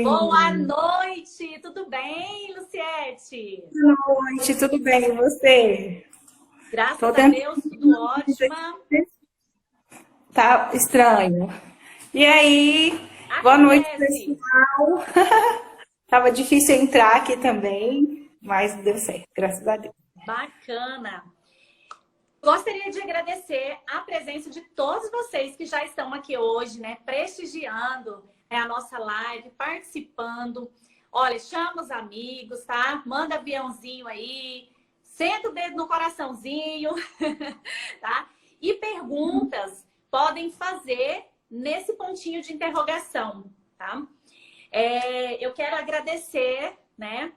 Boa noite, tudo bem, Luciete? Boa noite, tudo bem? E você? Tô Graças a tentando. Deus, tudo ótima. Tá estranho. E aí, boa noite, Acontece. pessoal. Tava difícil entrar aqui também, mas deu certo, graças a Deus. Bacana. Gostaria de agradecer a presença de todos vocês que já estão aqui hoje, né, prestigiando a nossa live, participando. Olha, chama os amigos, tá? Manda aviãozinho aí, senta o dedo no coraçãozinho, tá? E perguntas podem fazer nesse pontinho de interrogação, tá? Eu quero agradecer, né,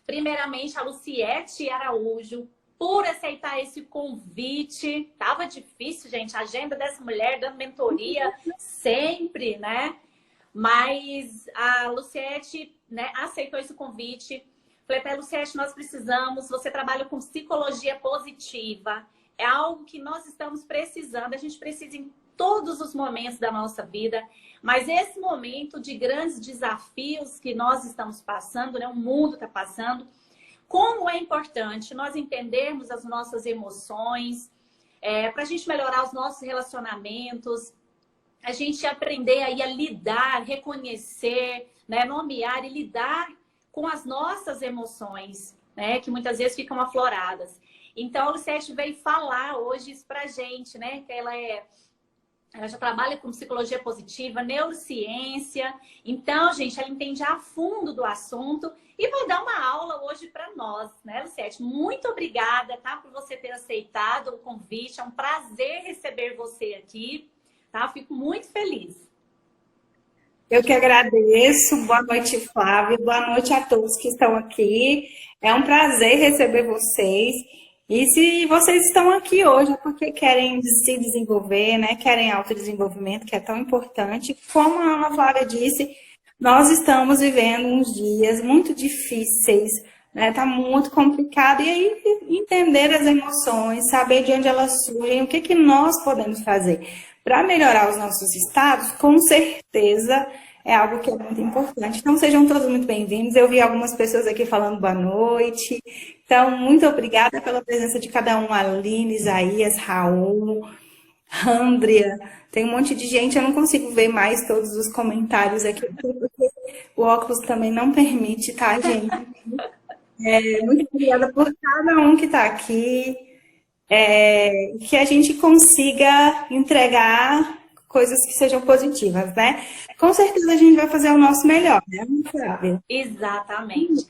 primeiramente a Luciete Araújo por aceitar esse convite. Tava difícil, gente, a agenda dessa mulher dando mentoria sempre, né? Mas a Luciete, né, aceitou esse convite. Falei para a Luciete, nós precisamos, você trabalha com psicologia positiva. É algo que nós estamos precisando, a gente precisa em todos os momentos da nossa vida. Mas esse momento de grandes desafios que nós estamos passando, né, o mundo está passando, como é importante nós entendermos as nossas emoções, para a gente melhorar os nossos relacionamentos, a gente aprender aí a lidar, reconhecer, né, nomear e lidar com as nossas emoções, né, que muitas vezes ficam afloradas. Então, a Lucete veio falar hoje isso pra gente, né, que ela já trabalha com psicologia positiva, neurociência. Então, gente, ela entende a fundo do assunto e vai dar uma aula hoje para nós, né, Lucete? Muito obrigada, tá, por você ter aceitado o convite. É um prazer receber você aqui, tá? Fico muito feliz. Eu que agradeço. Boa noite, Flávia. Boa noite a todos que estão aqui. É um prazer receber vocês. E se vocês estão aqui hoje é porque querem se desenvolver, né? Querem autodesenvolvimento, que é tão importante. Como a Ana Flávia disse, nós estamos vivendo uns dias muito difíceis, né? Tá muito complicado. E aí, entender as emoções, saber de onde elas surgem, o que que nós podemos fazer para melhorar os nossos estados, com certeza é algo que é muito importante. Então, sejam todos muito bem-vindos. Eu vi algumas pessoas aqui falando boa noite. Então, muito obrigada pela presença de cada um. Aline, Isaías, Raul, Andrea. Tem um monte de gente, eu não consigo ver mais todos os comentários aqui, porque o óculos também não permite, tá, gente? Muito obrigada por cada um que está aqui. Que a gente consiga entregar coisas que sejam positivas, né? Com certeza a gente vai fazer o nosso melhor, né, Flávia? Exatamente.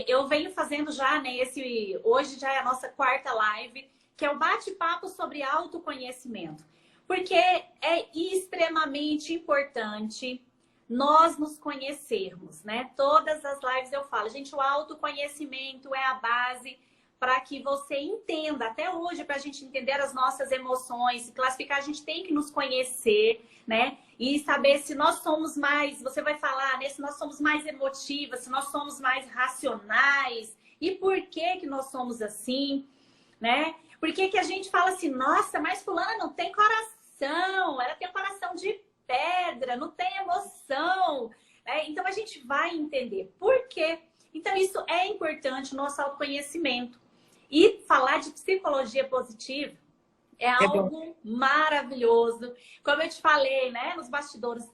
Eu venho fazendo já, né, hoje já é a nossa quarta live, que é o bate-papo sobre autoconhecimento. Porque é extremamente importante nós nos conhecermos, né? Todas as lives eu falo, gente, o autoconhecimento é a base para que você entenda, até hoje, para a gente entender as nossas emoções, se classificar, a gente tem que nos conhecer, né? E saber se nós somos mais, você vai falar, né? Se nós somos mais emotivas, se nós somos mais racionais, e por que que nós somos assim, né? Por que que a gente fala assim, nossa, mas fulana não tem coração, ela tem um coração de pedra, não tem emoção, né? Então a gente vai entender por quê. Então isso é importante, o nosso autoconhecimento. E falar de psicologia positiva é É bom. algo maravilhoso. Como eu te falei, né, nos bastidores,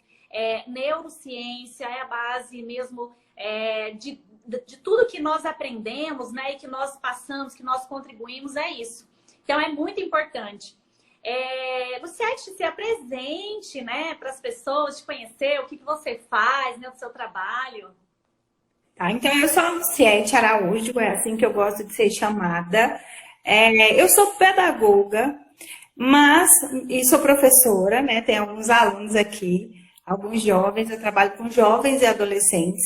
neurociência é a base mesmo de tudo que nós aprendemos, né, e que nós passamos, que nós contribuímos, é isso. Então, é muito importante. Luciete, se apresente, né, para as pessoas te conhecer, o que você faz, né, o seu trabalho. Tá, então, eu sou a Luciete Araújo, é assim que eu gosto de ser chamada. Eu sou pedagoga, e sou professora, né? Tem alguns alunos aqui, alguns jovens, eu trabalho com jovens e adolescentes.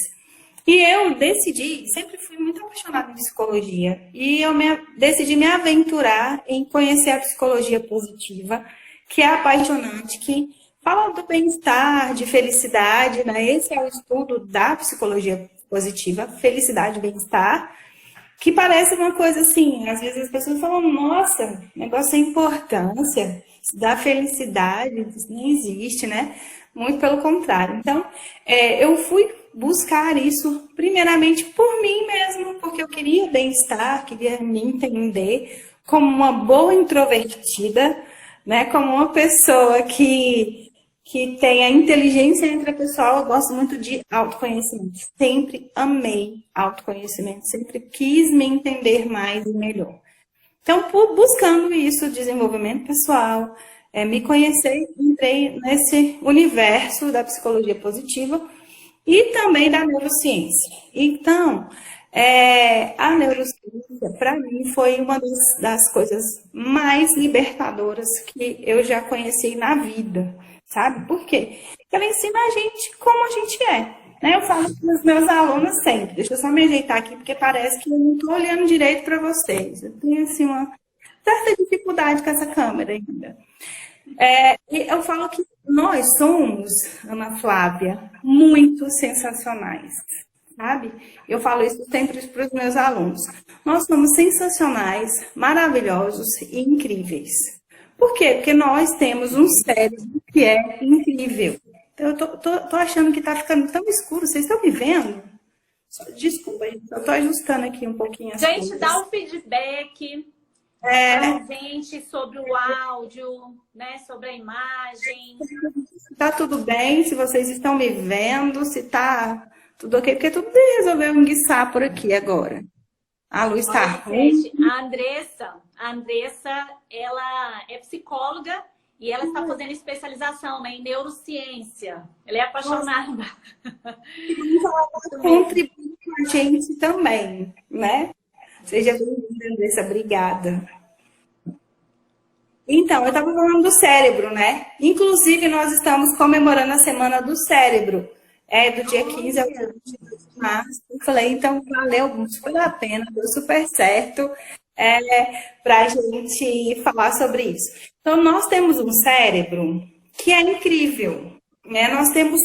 E eu decidi, sempre fui muito apaixonada em psicologia, e eu decidi me aventurar em conhecer a psicologia positiva, que é apaixonante, que fala do bem-estar, de felicidade, né? Esse é o estudo da psicologia positiva, felicidade e bem-estar, que parece uma coisa assim, às vezes as pessoas falam, nossa, negócio sem importância, isso dá felicidade, isso não existe, né? muito pelo contrário. Então, eu fui buscar isso primeiramente por mim mesmo, porque eu queria bem-estar, queria me entender como uma boa introvertida, né? Como uma pessoa que tem a inteligência intrapessoal. Eu gosto muito de autoconhecimento. Sempre amei autoconhecimento, sempre quis me entender mais e melhor. Então, buscando isso, desenvolvimento pessoal, me conhecer, entrei nesse universo da psicologia positiva e também da neurociência. Então, a neurociência, para mim, foi uma das coisas mais libertadoras que eu já conheci na vida, sabe? Por quê? Porque ela ensina a gente como a gente é. Né? Eu falo para os meus alunos sempre, deixa eu só me ajeitar aqui, porque parece que eu não estou olhando direito para vocês. Eu tenho, assim, uma certa dificuldade com essa câmera ainda. E eu falo que nós somos, Ana Flávia, muito sensacionais, sabe? Eu falo isso sempre para os meus alunos. Nós somos sensacionais, maravilhosos e incríveis. Por quê? Porque nós temos um cérebro que é incrível. Eu tô achando que tá ficando tão escuro. Vocês estão me vendo? Desculpa, gente. Eu tô ajustando aqui um pouquinho as coisas. Gente, dá um feedback pra gente sobre o áudio, né? Sobre a imagem. Tá tudo bem? Se vocês estão me vendo, se tá tudo ok, porque tudo resolveu enguiçar por aqui agora. A luz tá ruim. A Andressa, ela é psicóloga e ela está fazendo especialização, né, em neurociência. Ela é apaixonada. Contribui com a gente também, né? Seja bem-vinda, Andressa. Obrigada. Então, eu estava falando do cérebro, né? Inclusive, nós estamos comemorando a Semana do Cérebro. Do dia 15 ao dia 22 de março. Eu falei, então, valeu super a pena, deu super certo para a gente falar sobre isso. Então, nós temos um cérebro que é incrível, né? Nós temos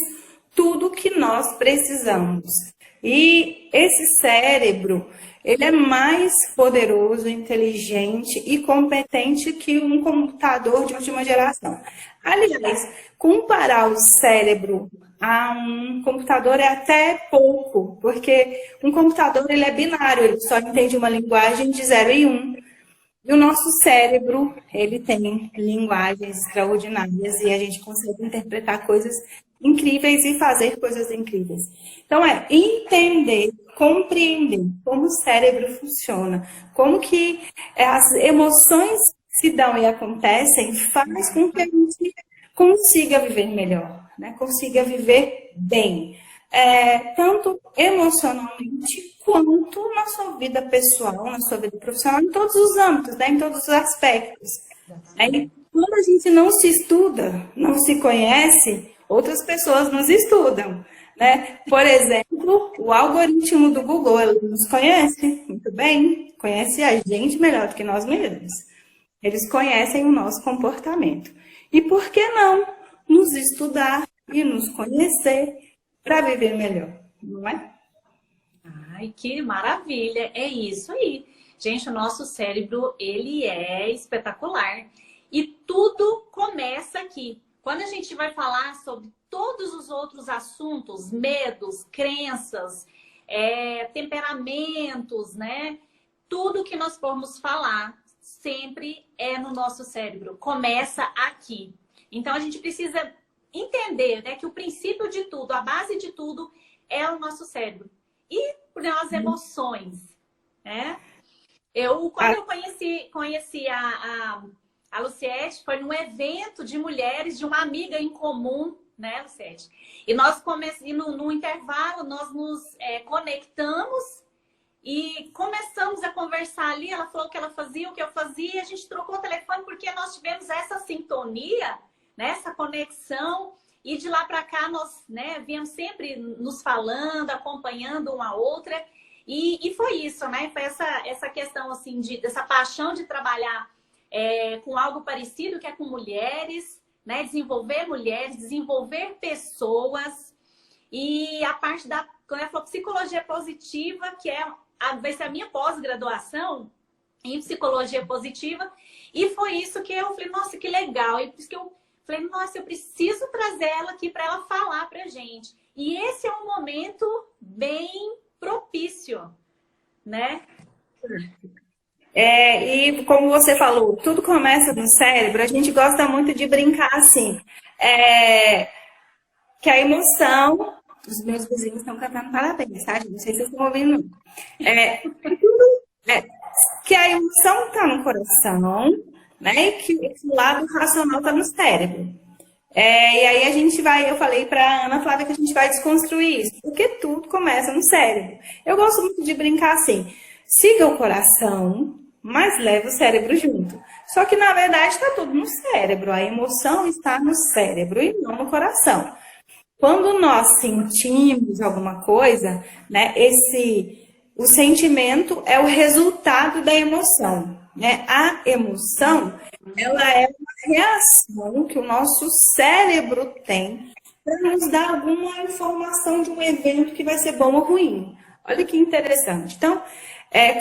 tudo que nós precisamos. E esse cérebro, ele é mais poderoso, inteligente e competente que um computador de última geração. Aliás, comparar o cérebro a um computador é até pouco, porque um computador ele é binário, ele só entende uma linguagem de 0 e 1. E o nosso cérebro, ele tem linguagens extraordinárias e a gente consegue interpretar coisas incríveis e fazer coisas incríveis. Então, entender, compreender como o cérebro funciona, como que as emoções se dão e acontecem, faz com que a gente consiga viver melhor, né? Consiga viver bem. Tanto emocionalmente quanto na sua vida pessoal, na sua vida profissional, em todos os âmbitos, né? Em todos os aspectos. Quando a gente não se estuda, não se conhece, outras pessoas nos estudam, né? Por exemplo, o algoritmo do Google, ele nos conhece muito bem, conhece a gente melhor do que nós mesmos. Eles conhecem o nosso comportamento. E por que não nos estudar e nos conhecer para viver melhor, não é? Ai, que maravilha! É isso aí. Gente, o nosso cérebro, ele é espetacular. E tudo começa aqui. Quando a gente vai falar sobre todos os outros assuntos, medos, crenças, temperamentos, né? Tudo que nós formos falar sempre é no nosso cérebro. Começa aqui. Então, a gente precisa entender, né, que o princípio de tudo, a base de tudo é o nosso cérebro. E as emoções, né? Quando eu conheci a Luciete, foi num evento de mulheres, de uma amiga em comum, né, Luciete? E nós no intervalo, nós nos conectamos e começamos a conversar ali. Ela falou o que ela fazia, o que eu fazia, a gente trocou o telefone porque nós tivemos essa sintonia, né, essa conexão. E de lá para cá nós, né, viemos sempre nos falando, acompanhando uma outra. E foi isso, né? Foi essa questão assim dessa paixão de trabalhar com algo parecido, que é com mulheres, né? Desenvolver mulheres, desenvolver pessoas. E a parte quando ela falou psicologia positiva, que vai ser a minha pós-graduação em psicologia positiva. E foi isso que eu falei, nossa, que legal. E por isso que eu Falei, nossa, eu preciso trazer ela aqui para ela falar pra gente. E esse é um momento bem propício, né? E como você falou, tudo começa no cérebro. A gente gosta muito de brincar assim. É, que a emoção. Os meus vizinhos estão cantando parabéns, tá, gente? Não sei se vocês estão ouvindo. Não. É, que a emoção está no coração, né? E que o lado racional está no cérebro. E aí a gente vai, eu falei para Ana Flávia que a gente vai desconstruir isso, porque tudo começa no cérebro. Eu gosto muito de brincar assim, siga o coração, mas leve o cérebro junto. Só que na verdade está tudo no cérebro, a emoção está no cérebro e não no coração. Quando nós sentimos alguma coisa, né, o sentimento é o resultado da emoção, né? A emoção, ela é uma reação que o nosso cérebro tem para nos dar alguma informação de um evento que vai ser bom ou ruim. Olha que interessante. Então,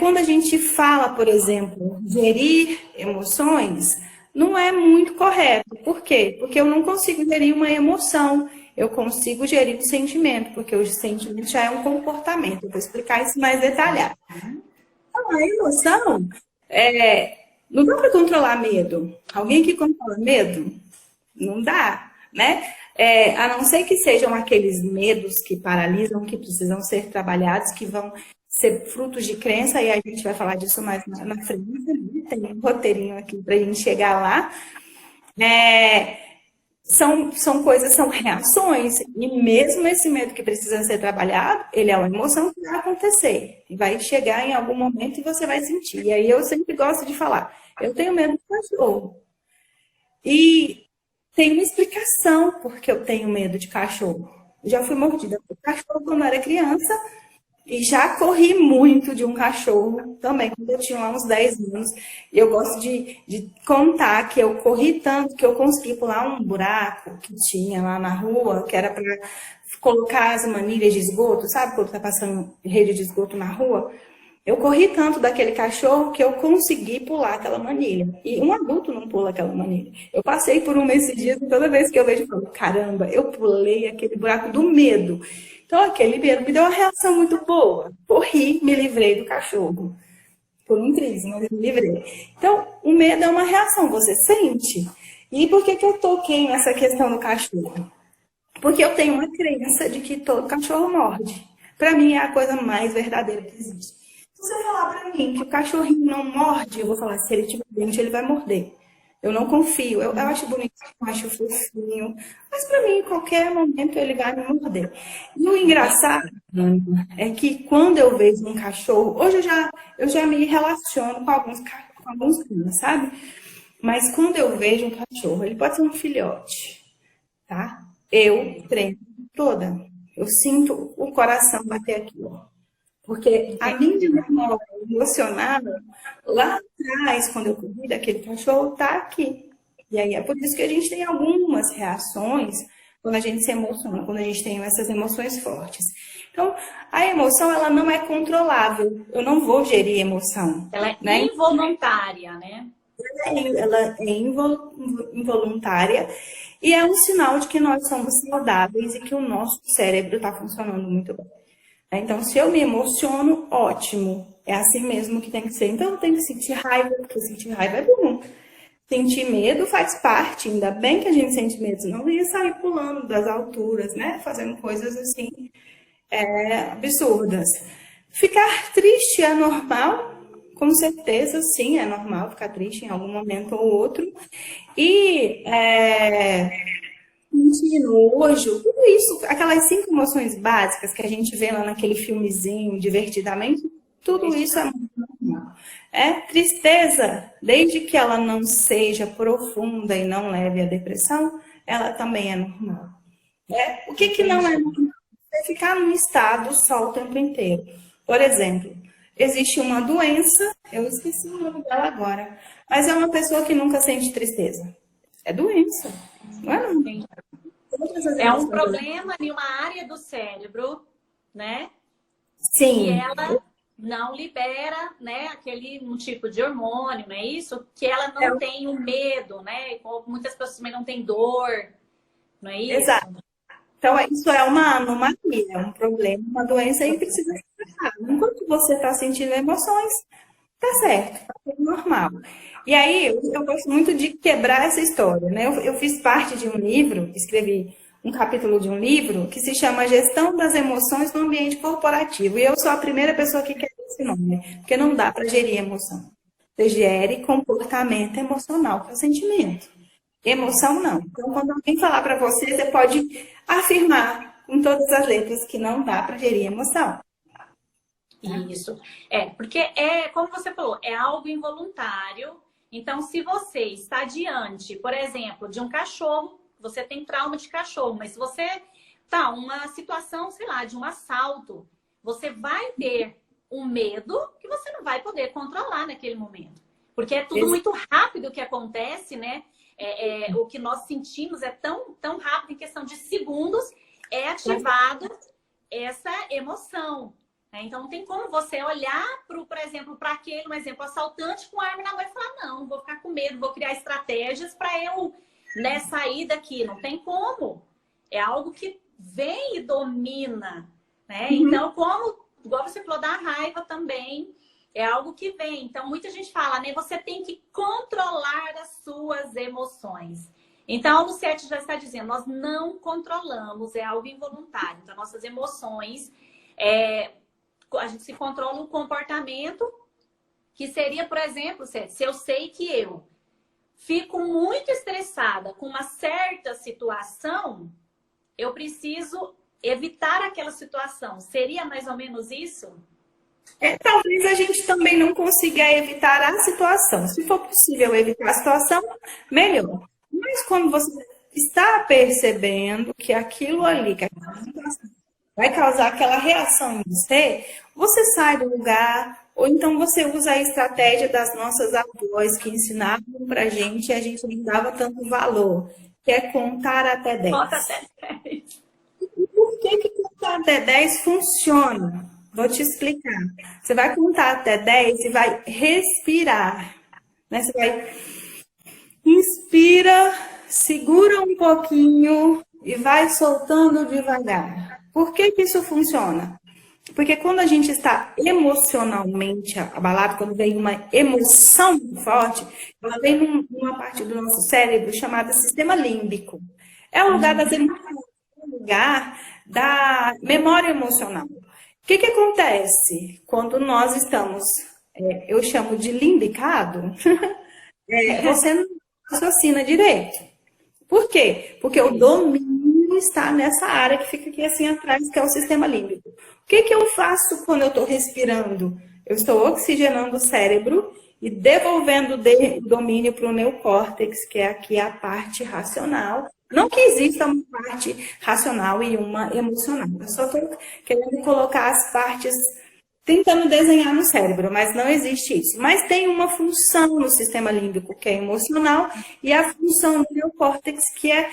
quando a gente fala, por exemplo, gerir emoções, não é muito correto. Por quê? Porque eu não consigo gerir uma emoção. Eu consigo gerir o sentimento, porque o sentimento já é um comportamento. Eu vou explicar isso mais detalhado. Então, a emoção, não dá para controlar medo. Alguém que controla medo? Não dá, né? A não ser que sejam aqueles medos que paralisam, que precisam ser trabalhados, que vão ser frutos de crença, e a gente vai falar disso mais na frente. Né? Tem um roteirinho aqui para a gente chegar lá. São coisas, são reações, e mesmo esse medo que precisa ser trabalhado, ele é uma emoção que vai acontecer, e vai chegar em algum momento e você vai sentir. E aí eu sempre gosto de falar, eu tenho medo do cachorro. E tem uma explicação porque eu tenho medo de cachorro. Eu já fui mordida por cachorro quando eu era criança, e já corri muito de um cachorro também, quando eu tinha lá uns 10 anos. E eu gosto de contar que eu corri tanto que eu consegui pular um buraco que tinha lá na rua, que era para colocar as manilhas de esgoto, sabe? Quando tá passando rede de esgoto na rua. Eu corri tanto daquele cachorro que eu consegui pular aquela manilha. E um adulto não pula aquela manilha. Eu passei por um esses dias e toda vez que eu vejo, eu falo, caramba, eu pulei aquele buraco do medo. Então, aquele medo me deu uma reação muito boa. Corri, me livrei do cachorro. Por um triz, mas eu me livrei. Então, o medo é uma reação, você sente. E por que eu toquei nessa questão do cachorro? Porque eu tenho uma crença de que todo cachorro morde. Para mim, é a coisa mais verdadeira que existe. Se você falar para mim que o cachorrinho não morde, eu vou falar, se ele tiver dente, ele vai morder. Eu não confio. Eu acho bonitinho, eu acho fofinho. Mas para mim, em qualquer momento, ele vai me morder. E o engraçado, Ana, é que quando eu vejo um cachorro... Hoje eu já me relaciono com alguns cães, sabe? Mas quando eu vejo um cachorro, ele pode ser um filhote, tá? Eu treino toda. Eu sinto o coração bater aqui, ó. Porque a minha memória emocional, lá atrás, quando eu corri daquele cachorro, tá aqui. E aí é por isso que a gente tem algumas reações quando a gente se emociona, quando a gente tem essas emoções fortes. Então, a emoção, ela não é controlável. Eu não vou gerir emoção. Ela é né? involuntária, né? Ela é involuntária e é um sinal de que nós somos saudáveis e que o nosso cérebro está funcionando muito bem. Então, se eu me emociono, ótimo. É assim mesmo que tem que ser. Então, eu tenho que sentir raiva, porque sentir raiva é bom. Sentir medo faz parte. Ainda bem que a gente sente medo, senão eu ia sair pulando das alturas, né? Fazendo coisas assim, absurdas. Ficar triste é normal? Com certeza, sim, é normal ficar triste em algum momento ou outro. E sentir nojo, tudo isso, aquelas 5 emoções básicas que a gente vê lá naquele filmezinho, Divertidamente, tudo isso é muito normal. Tristeza, desde que ela não seja profunda e não leve à depressão, ela também é normal. O que não é normal? É ficar num estado só o tempo inteiro. Por exemplo, existe uma doença, eu esqueci o nome dela agora, mas é uma pessoa que nunca sente tristeza. É doença, não é? É um problema em uma área do cérebro, né? Sim. E ela não libera, né, aquele um tipo de hormônio, não é isso? Que ela não tem o medo, né? Muitas pessoas também não têm dor, não é isso? Exato. Então, isso é uma anomalia, é um problema, uma doença e precisa ser tratada. Enquanto você está sentindo emoções, tá certo, tá tudo normal. E aí, eu gosto muito de quebrar essa história, né? Eu fiz parte de um livro, escrevi um capítulo de um livro que se chama Gestão das Emoções no Ambiente Corporativo. E eu sou a primeira pessoa que quer esse nome, porque não dá para gerir emoção. Você gere comportamento emocional, que é o sentimento. Emoção não. Então, quando alguém falar para você, você pode afirmar com todas as letras que não dá para gerir emoção. Isso. Porque como você falou, é algo involuntário. Então, se você está diante, por exemplo, de um cachorro, você tem trauma de cachorro, mas se você tá uma situação, sei lá, de um assalto, você vai ter um medo que você não vai poder controlar naquele momento. Porque é tudo muito rápido que acontece, né? O que nós sentimos é tão rápido, em questão de segundos, é ativado essa emoção. Então, não tem como você olhar, por exemplo, para aquele, um exemplo, assaltante com arma na mão e falar, não vou ficar com medo, vou criar estratégias para eu, né, sair daqui. Não tem como. É algo que vem e domina, né? Então, igual você falou da raiva também, é algo que vem. Então, muita gente fala, né? Você tem que controlar as suas emoções. Então, a Luciete já está dizendo, nós não controlamos, é algo involuntário. Então, nossas emoções, a gente se controla o comportamento, que seria, por exemplo, se eu sei que eu fico muito estressada com uma certa situação, eu preciso evitar aquela situação. Seria mais ou menos isso? Talvez a gente também não consiga evitar a situação. Se for possível evitar a situação, melhor. Mas quando você está percebendo que aquilo ali, que aquela situação vai causar aquela reação em você, você sai do lugar, ou então você usa a estratégia das nossas avós que ensinavam pra gente e a gente não dava tanto valor, que é contar até 10. Conta até 10. E por que contar até 10 funciona? Vou te explicar. Você vai contar até 10 e vai respirar, né? Você vai inspira, segura um pouquinho e vai soltando devagar. Por que isso funciona? Porque quando a gente está emocionalmente abalado, quando vem uma emoção forte, ela vem numa parte do nosso cérebro chamada sistema límbico. É o lugar das emoções, é o lugar da memória emocional. O que acontece quando nós estamos, eu chamo de limbicado, você não raciocina direito. Por quê? Porque o domínio está nessa área que fica aqui assim atrás, que é o sistema límbico. O que eu faço quando eu estou respirando? Eu estou oxigenando o cérebro e devolvendo o domínio para o neocórtex, que é aqui a parte racional. Não que exista uma parte racional e uma emocional. Eu só estou querendo colocar as partes, tentando desenhar no cérebro, mas não existe isso. Mas tem uma função no sistema límbico, que é emocional, e a função do neocórtex, que é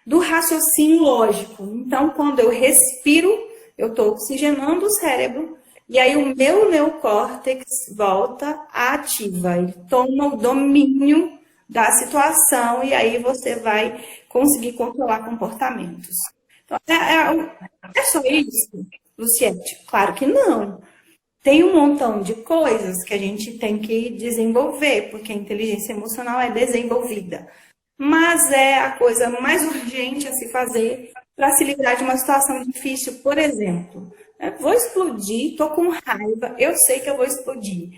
do raciocínio lógico. Então, quando eu respiro, eu estou oxigenando o cérebro, e aí o meu neocórtex volta ativa, ele toma o domínio da situação, e aí você vai conseguir controlar comportamentos. Então, é só isso, Luciete? Claro que não. Tem um montão de coisas que a gente tem que desenvolver, porque a inteligência emocional é desenvolvida. Mas é a coisa mais urgente a se fazer para se livrar de uma situação difícil. Por exemplo, vou explodir, estou com raiva, eu sei que eu vou explodir.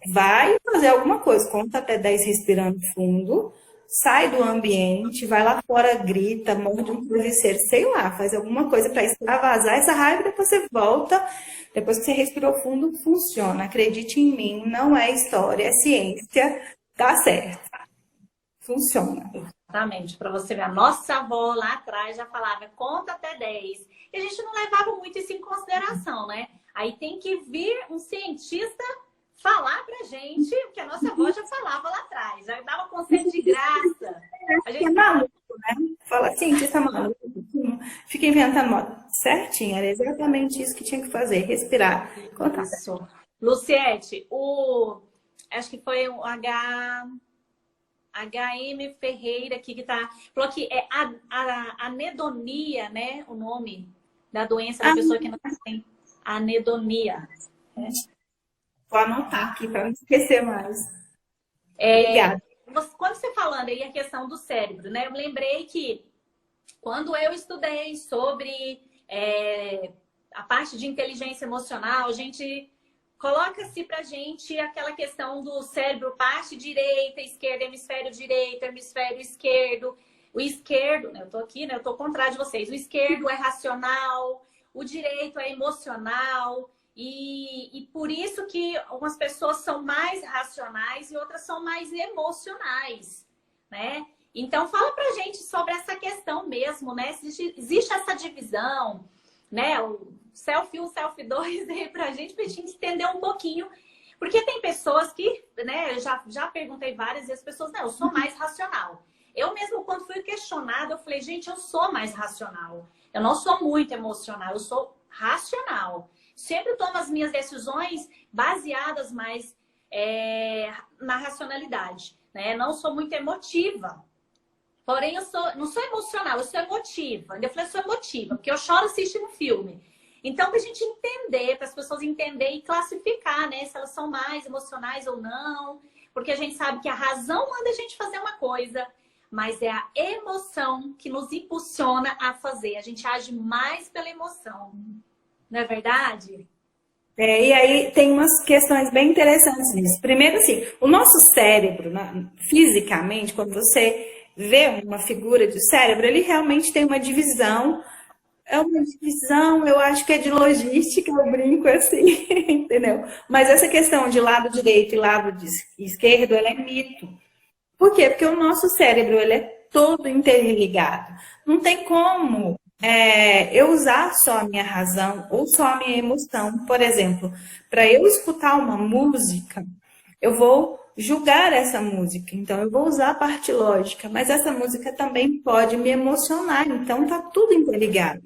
Vai fazer alguma coisa, conta até 10 respirando fundo, sai do ambiente, vai lá fora, grita, morde um travesseiro, sei lá, faz alguma coisa para extravasar essa raiva e depois você volta. Depois que você respirou fundo, funciona. Acredite em mim, não é história, é ciência, dá certo. Funciona. Exatamente, para você ver, a nossa avó lá atrás já falava, conta até 10. E a gente não levava muito isso em consideração, né? Aí tem que vir um cientista falar pra gente o que a nossa avó já falava lá atrás. Já dava conselho de graça. A gente é maluco, né? Fala, cientista maluco. Fica inventando moda. certinho, era exatamente isso que tinha que fazer, respirar, contar. Isso. Luciete, acho que foi o HM Ferreira aqui que tá. Falou que é anedonia, né? O nome da doença da pessoa que não tem. Anedonia. Né? Vou anotar aqui para não esquecer mais. Obrigada. Quando você falando aí a questão do cérebro, né? Eu me lembrei que quando eu estudei sobre a parte de inteligência emocional, a gente coloca-se pra gente aquela questão do cérebro, parte direita, esquerda, hemisfério direito, hemisfério esquerdo. O esquerdo, né, eu tô aqui, né? Eu tô ao contrário de vocês. O esquerdo é racional, o direito é emocional. E por isso que algumas pessoas são mais racionais e outras são mais emocionais, né? Então, fala pra gente sobre essa questão mesmo, né? Existe essa divisão, né? O selfie 1, selfie 2 aí pra gente entender um pouquinho. Porque tem pessoas que, né? Eu já perguntei várias vezes, pessoas, não, eu sou mais racional. Eu mesmo, quando fui questionada, eu falei, gente, eu sou mais racional. Eu não sou muito emocional, eu sou racional. Sempre tomo as minhas decisões baseadas mais na racionalidade, né? Não sou muito emotiva. Porém, não sou emocional, eu sou emotiva. Eu falei, eu sou emotiva, porque eu choro assistindo filme. Então, para a gente entender, para as pessoas entenderem e classificar, né? Se elas são mais emocionais ou não. Porque a gente sabe que a razão manda a gente fazer uma coisa, mas é a emoção que nos impulsiona a fazer. A gente age mais pela emoção. Não é verdade? E aí tem umas questões bem interessantes nisso. Primeiro, assim, o nosso cérebro, né, fisicamente, quando você vê uma figura de cérebro, ele realmente tem uma divisão. É uma divisão, eu acho que é de logística, eu brinco assim, entendeu? Mas essa questão de lado direito e lado esquerdo, ela é mito. Por quê? Porque o nosso cérebro, ele é todo interligado. Não tem como eu usar só a minha razão ou só a minha emoção. Por exemplo, para eu escutar uma música, eu vou julgar essa música. Então, eu vou usar a parte lógica, mas essa música também pode me emocionar. Então, tá tudo interligado.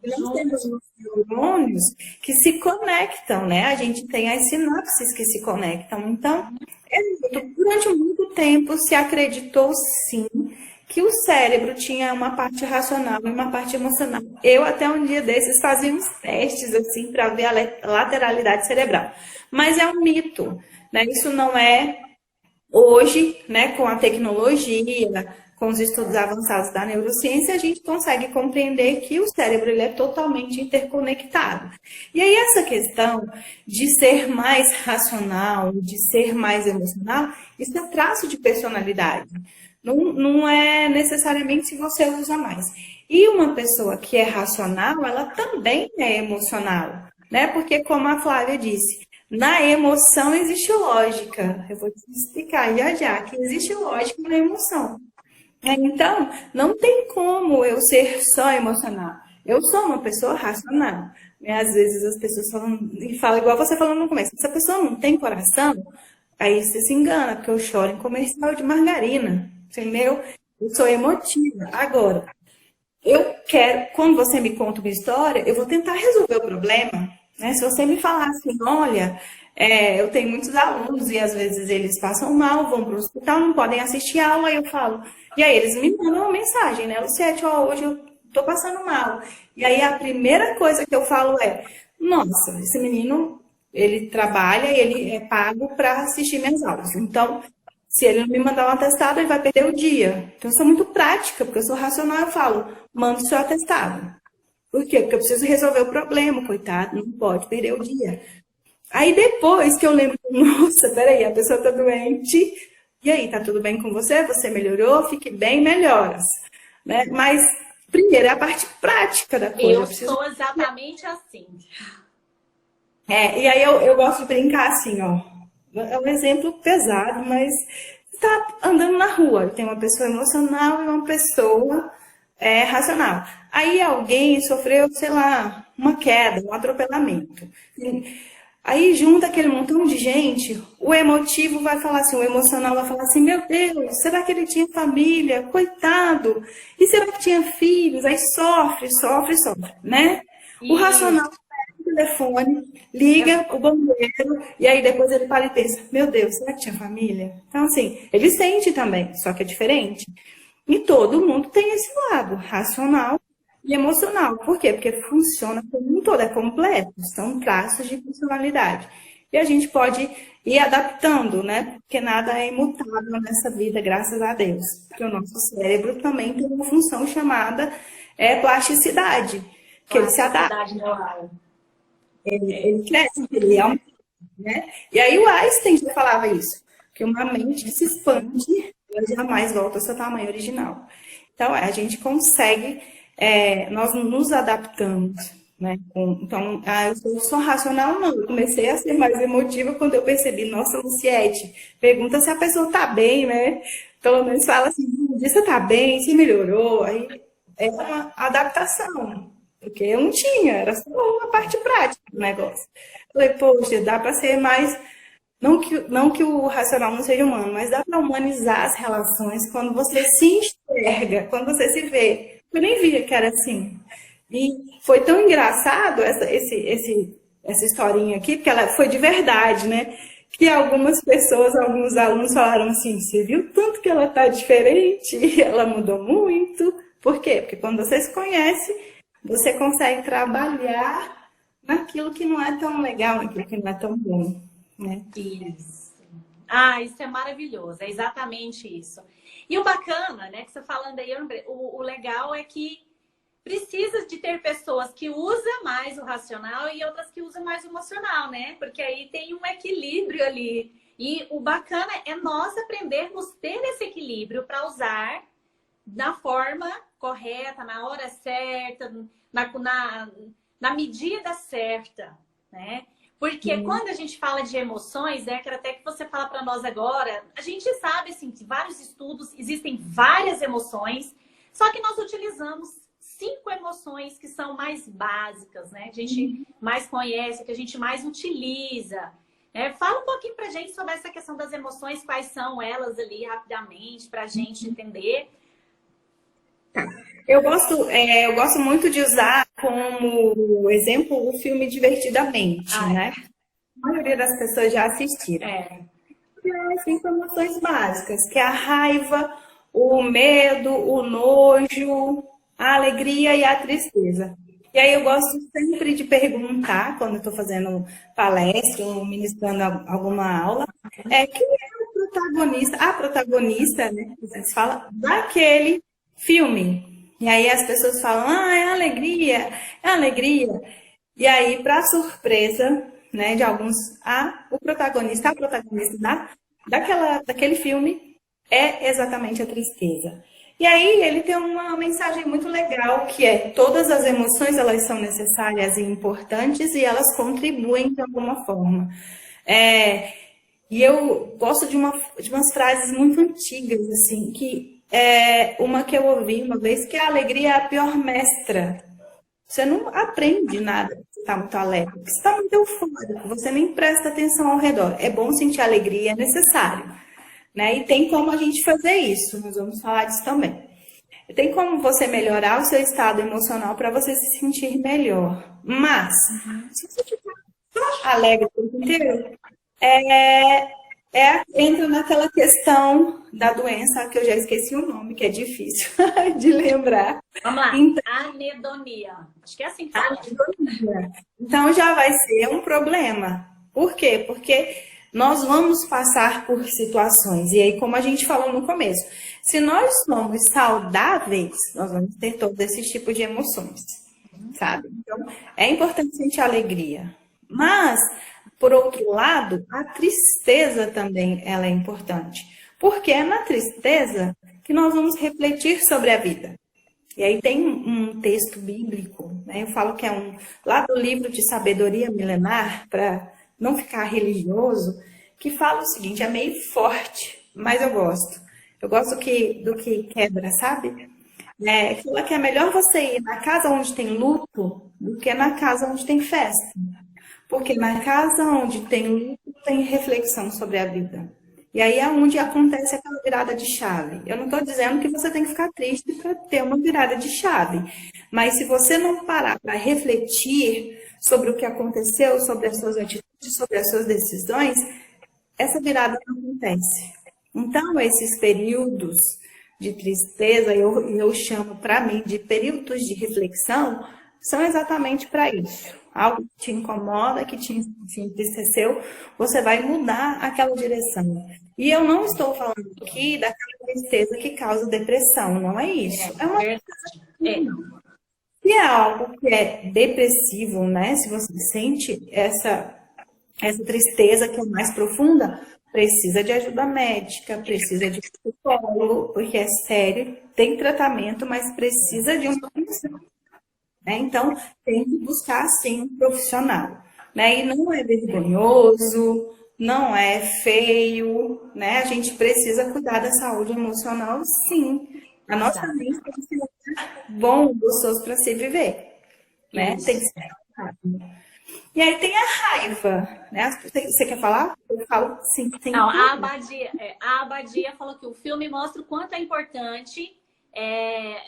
E nós temos os neurônios que se conectam, né? A gente tem as sinapses que se conectam. Então, durante muito tempo se acreditou, sim, que o cérebro tinha uma parte racional e uma parte emocional. Eu, até um dia desses, fazia uns testes, assim, para ver a lateralidade cerebral. Mas é um mito, né? Isso não é hoje, né, com a tecnologia, com os estudos avançados da neurociência, a gente consegue compreender que o cérebro ele é totalmente interconectado. E aí essa questão de ser mais racional, de ser mais emocional, isso é traço de personalidade. Não é necessariamente se você usa mais. E uma pessoa que é racional, ela também é emocional, né? Porque, como a Flávia disse, na emoção existe lógica. Eu vou te explicar já que existe lógica na emoção. Então, não tem como eu ser só emocional. Eu sou uma pessoa racional. Às vezes as pessoas falam igual você falou no começo, se a pessoa não tem coração, aí você se engana, porque eu choro em comercial de margarina, entendeu? Eu sou emotiva. Agora, eu quero, quando você me conta uma história, eu vou tentar resolver o problema. Né? Se você me falar assim, olha, eu tenho muitos alunos e às vezes eles passam mal, vão para o hospital, não podem assistir a aula, aí eu falo. E aí eles me mandam uma mensagem, né? Luciete, hoje eu tô passando mal. E aí a primeira coisa que eu falo é, nossa, esse menino, ele trabalha e ele é pago para assistir minhas aulas. Então, se ele não me mandar um atestado, ele vai perder o dia. Então, eu sou muito prática, porque eu sou racional, eu falo, manda o seu atestado. Por quê? Porque eu preciso resolver o problema, coitado, não pode perder o dia. Aí depois que eu lembro, nossa, peraí, a pessoa tá doente, e aí, tá tudo bem com você? Você melhorou? Fique bem, melhoras. Né? Mas, primeiro, é a parte prática da coisa. Eu sou exatamente assim. E aí eu gosto de brincar assim, ó. É um exemplo pesado, mas você tá andando na rua, tem uma pessoa emocional e uma pessoa racional. Aí alguém sofreu, sei lá, uma queda, um atropelamento. Aí junta aquele montão de gente, o emotivo vai falar assim, o emocional vai falar assim, meu Deus, será que ele tinha família? Coitado! E será que tinha filhos? Aí sofre, né? O Isso. racional pega o telefone, liga o bombeiro, e aí depois ele para e pensa, meu Deus, será que tinha família? Então, assim, ele sente também, só que é diferente. E todo mundo tem esse lado, racional e emocional. Por quê? Porque funciona como um todo, é completo, são traços de personalidade. E a gente pode ir adaptando, né? Porque nada é imutável nessa vida, graças a Deus. Porque o nosso cérebro também tem uma função chamada plasticidade, que ele se adapta, Plasticidade neural. ele cresce, ele aumenta, né? E aí o Einstein já falava isso, que uma mente que se expande, ela jamais volta ao seu tamanho original. Então, a gente consegue, nós nos adaptamos, né? Então, eu sou racional, não. Eu comecei a ser mais emotiva quando eu percebi, nossa, Luciete, pergunta se a pessoa está bem, né? Pelo menos fala assim, você está bem, se melhorou. Aí é uma adaptação, porque eu não tinha, era só uma parte prática do negócio. Falei, poxa, dá para ser mais. Não que o racional não seja humano, mas dá para humanizar as relações quando você se enxerga, quando você se vê. Eu nem via que era assim. E foi tão engraçado essa historinha aqui, porque ela foi de verdade, né? Que algumas pessoas, alguns alunos falaram assim, você viu tanto que ela tá diferente? Ela mudou muito. Por quê? Porque quando você se conhece, você consegue trabalhar naquilo que não é tão legal, naquilo que não é tão bom, né? Isso. Ah, isso é maravilhoso, é exatamente isso. E o bacana, né, que você falando aí, o legal é que precisa de ter pessoas que usam mais o racional e outras que usam mais o emocional, né? Porque aí tem um equilíbrio ali. E o bacana é nós aprendermos ter esse equilíbrio para usar da forma correta, na hora certa, na medida certa, né? Porque quando a gente fala de emoções, quero até que você fala para nós agora, a gente sabe assim, que vários estudos, existem várias emoções, só que nós utilizamos 5 emoções que são mais básicas, né? Que a gente mais conhece, que a gente mais utiliza. Fala um pouquinho pra gente sobre essa questão das emoções, quais são elas ali rapidamente, pra gente entender. Eu gosto muito de usar como exemplo o filme Divertidamente, né? A maioria das pessoas já assistiram. Tem informações básicas, que é a raiva, o medo, o nojo, a alegria e a tristeza. E aí eu gosto sempre de perguntar, quando eu estou fazendo palestra ou ministrando alguma aula, quem é o protagonista, a protagonista, né? Vocês falam, daquele filme. E aí as pessoas falam, é alegria, é alegria. E aí, para surpresa, né, de alguns, a protagonista daquele filme é exatamente a tristeza. E aí ele tem uma mensagem muito legal, que é todas as emoções, elas são necessárias e importantes e elas contribuem de alguma forma. E eu gosto de umas frases muito antigas, assim, que uma que eu ouvi uma vez, que a alegria é a pior mestra. Você não aprende nada se está muito alegre, porque você está muito eufórico, você nem presta atenção ao redor. É bom sentir alegria, é necessário, né? E tem como a gente fazer isso, nós vamos falar disso também. Tem como você melhorar o seu estado emocional para você se sentir melhor. Mas, se você ficar só alegre o tempo inteiro, entra naquela questão da doença, que eu já esqueci o nome, que é difícil de lembrar. Vamos lá. Então, anedonia. Acho que é assim que fala. Anedonia. Então já vai ser um problema. Por quê? Porque nós vamos passar por situações. E aí, como a gente falou no começo, se nós somos saudáveis, nós vamos ter todo esse tipo de emoções, sabe? Então, é importante sentir alegria. Mas, por outro lado, a tristeza também ela é importante. Porque é na tristeza que nós vamos refletir sobre a vida. E aí tem um texto bíblico, né? Eu falo que é lá do livro de Sabedoria Milenar, para não ficar religioso, que fala o seguinte, é meio forte, mas eu gosto. Eu gosto do que quebra, sabe? Fala que é melhor você ir na casa onde tem luto do que na casa onde tem festa. Porque na casa onde tem luto, tem reflexão sobre a vida. E aí é onde acontece aquela virada de chave. Eu não estou dizendo que você tem que ficar triste para ter uma virada de chave, mas se você não parar para refletir sobre o que aconteceu, sobre as suas atitudes, sobre as suas decisões, essa virada não acontece. Então, esses períodos de tristeza, eu chamo para mim de períodos de reflexão, são exatamente para isso. Algo que te incomoda, que te entristeceu, você vai mudar aquela direção. E eu não estou falando aqui daquela tristeza que causa depressão, não é isso. É uma se é algo que é depressivo, né? Se você sente essa tristeza que é mais profunda, precisa de ajuda médica, precisa de psicólogo, porque é sério, tem tratamento, mas precisa de uma atenção, né? Então, tem que buscar, sim, um profissional, né? E não é vergonhoso, não é feio, né? A gente precisa cuidar da saúde emocional, sim. A nossa mente tem que ser um lugar bom, gostoso para se viver, né? Tem que ser saudável. E aí tem a raiva, né? Você quer falar? Eu falo sim, tem Não, tudo. a Abadia falou que o filme mostra o quanto é importante,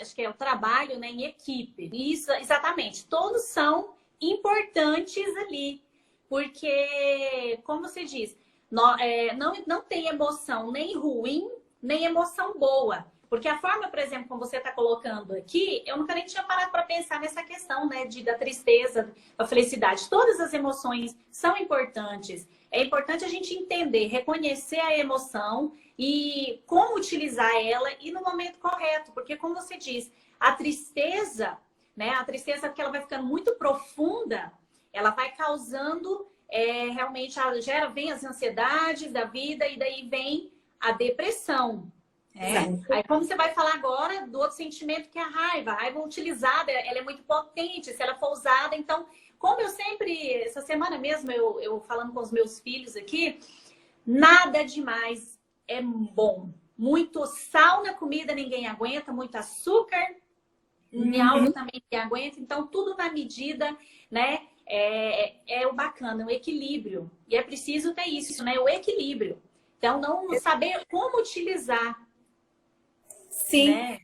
acho que é o trabalho, né, em equipe. Isso, exatamente. Todos são importantes ali, porque, como você diz, não tem emoção nem ruim, nem emoção boa. Porque a forma, por exemplo, como você está colocando aqui, eu nunca nem tinha parado para pensar nessa questão, né, da tristeza, da felicidade. Todas as emoções são importantes. É importante a gente entender, reconhecer a emoção e como utilizar ela e no momento correto. Porque, como você diz, a tristeza, né, a tristeza que ela vai ficando muito profunda, ela vai causando, realmente, vem as ansiedades da vida e daí vem a depressão. Aí, como você vai falar agora do outro sentimento que é a raiva. A raiva utilizada, ela é muito potente se ela for usada. Então, como eu sempre, essa semana mesmo, eu falando com os meus filhos aqui, nada demais é bom. Muito sal na comida ninguém aguenta, muito açúcar em algo também ninguém aguenta. Então, tudo na medida, né? É o bacana, o equilíbrio. E é preciso ter isso, né? O equilíbrio. Então, não saber como utilizar. Sim, Né?